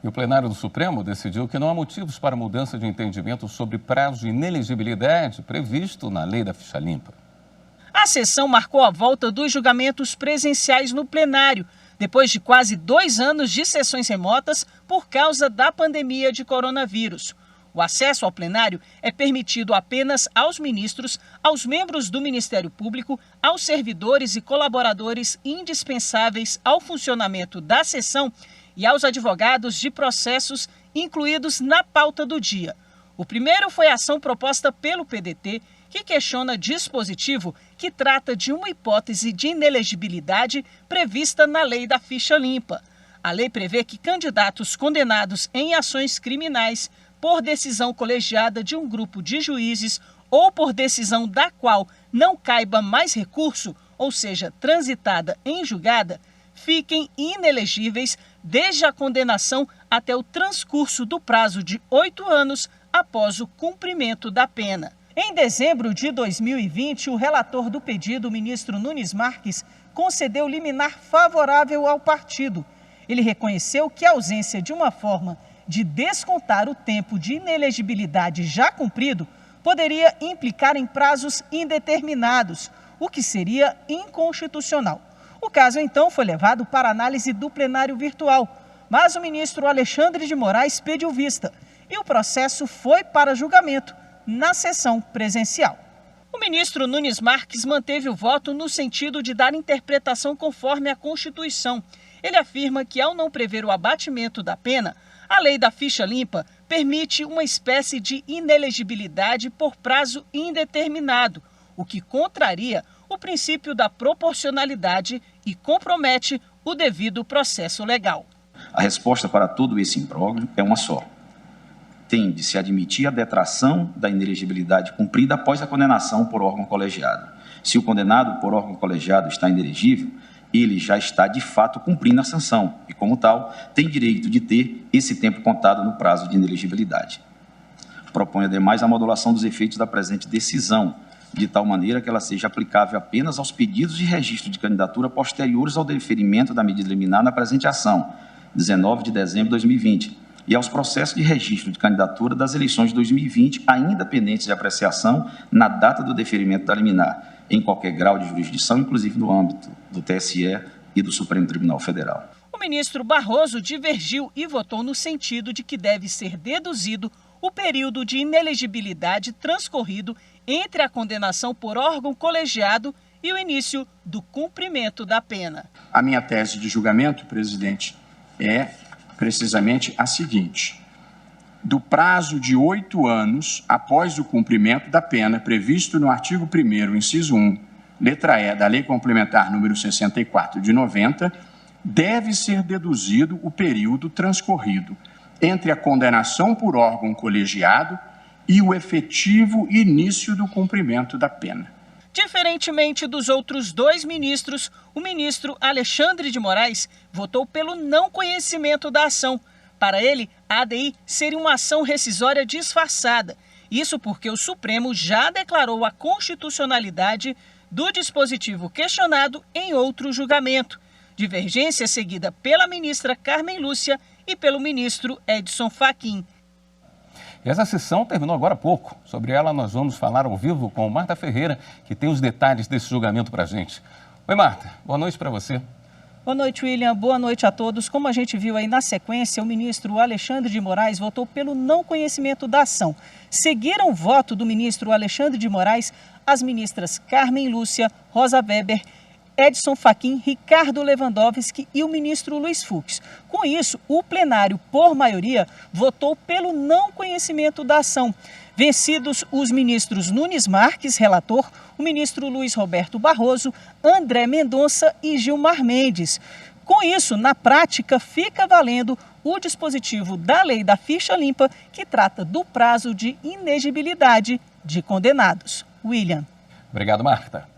E o plenário do Supremo decidiu que não há motivos para mudança de entendimento sobre prazo de inelegibilidade previsto na lei da ficha limpa. A sessão marcou a volta dos julgamentos presenciais no plenário, depois de quase 2 anos de sessões remotas por causa da pandemia de coronavírus. O acesso ao plenário é permitido apenas aos ministros, aos membros do Ministério Público, aos servidores e colaboradores indispensáveis ao funcionamento da sessão e aos advogados de processos incluídos na pauta do dia. O primeiro foi a ação proposta pelo PDT, que questiona dispositivo que trata de uma hipótese de inelegibilidade prevista na lei da ficha limpa. A lei prevê que candidatos condenados em ações criminais por decisão colegiada de um grupo de juízes ou por decisão da qual não caiba mais recurso, ou seja, transitada em julgada, fiquem inelegíveis desde a condenação até o transcurso do prazo de 8 anos após o cumprimento da pena. Em dezembro de 2020, o relator do pedido, o ministro Nunes Marques, concedeu liminar favorável ao partido. Ele reconheceu que a ausência de uma forma de descontar o tempo de inelegibilidade já cumprido poderia implicar em prazos indeterminados, o que seria inconstitucional. O caso, então, foi levado para análise do plenário virtual, mas o ministro Alexandre de Moraes pediu vista e o processo foi para julgamento na sessão presencial. O ministro Nunes Marques manteve o voto no sentido de dar interpretação conforme a Constituição. Ele afirma que, ao não prever o abatimento da pena, a lei da ficha limpa permite uma espécie de inelegibilidade por prazo indeterminado, o que contraria o princípio da proporcionalidade e compromete o devido processo legal. A resposta para todo esse imbróglio é uma só. Tem de se admitir a detração da inelegibilidade cumprida após a condenação por órgão colegiado. Se o condenado por órgão colegiado está inelegível, ele já está de fato cumprindo a sanção e, como tal, tem direito de ter esse tempo contado no prazo de inelegibilidade. Propõe, ademais, a modulação dos efeitos da presente decisão, de tal maneira que ela seja aplicável apenas aos pedidos de registro de candidatura posteriores ao deferimento da medida liminar na presente ação, 19 de dezembro de 2020, e aos processos de registro de candidatura das eleições de 2020, ainda pendentes de apreciação na data do deferimento da liminar, em qualquer grau de jurisdição, inclusive no âmbito do TSE e do Supremo Tribunal Federal. O ministro Barroso divergiu e votou no sentido de que deve ser deduzido o período de inelegibilidade transcorrido entre a condenação por órgão colegiado e o início do cumprimento da pena. A minha tese de julgamento, presidente, é precisamente a seguinte: do prazo de 8 anos após o cumprimento da pena previsto no artigo 1º, inciso 1, letra E da Lei Complementar número 64 de 90, deve ser deduzido o período transcorrido entre a condenação por órgão colegiado e o efetivo início do cumprimento da pena. Diferentemente dos outros 2 ministros, o ministro Alexandre de Moraes votou pelo não conhecimento da ação. Para ele, a ADI seria uma ação rescisória disfarçada. Isso porque o Supremo já declarou a constitucionalidade do dispositivo questionado em outro julgamento. Divergência seguida pela ministra Carmen Lúcia e pelo ministro Edson Fachin. E essa sessão terminou agora há pouco. Sobre ela nós vamos falar ao vivo com Marta Ferreira, que tem os detalhes desse julgamento para a gente. Oi, Marta. Boa noite para você. Boa noite, William. Boa noite a todos. Como a gente viu aí na sequência, o ministro Alexandre de Moraes votou pelo não conhecimento da ação. Seguiram o voto do ministro Alexandre de Moraes as ministras Carmen Lúcia, Rosa Weber, Edson Fachin, Ricardo Lewandowski e o ministro Luiz Fux. Com isso, o plenário, por maioria, votou pelo não conhecimento da ação. Vencidos os ministros Nunes Marques, relator, o ministro Luiz Roberto Barroso, André Mendonça e Gilmar Mendes. Com isso, na prática, fica valendo o dispositivo da lei da ficha limpa, que trata do prazo de inegibilidade de condenados. William. Obrigado, Marta.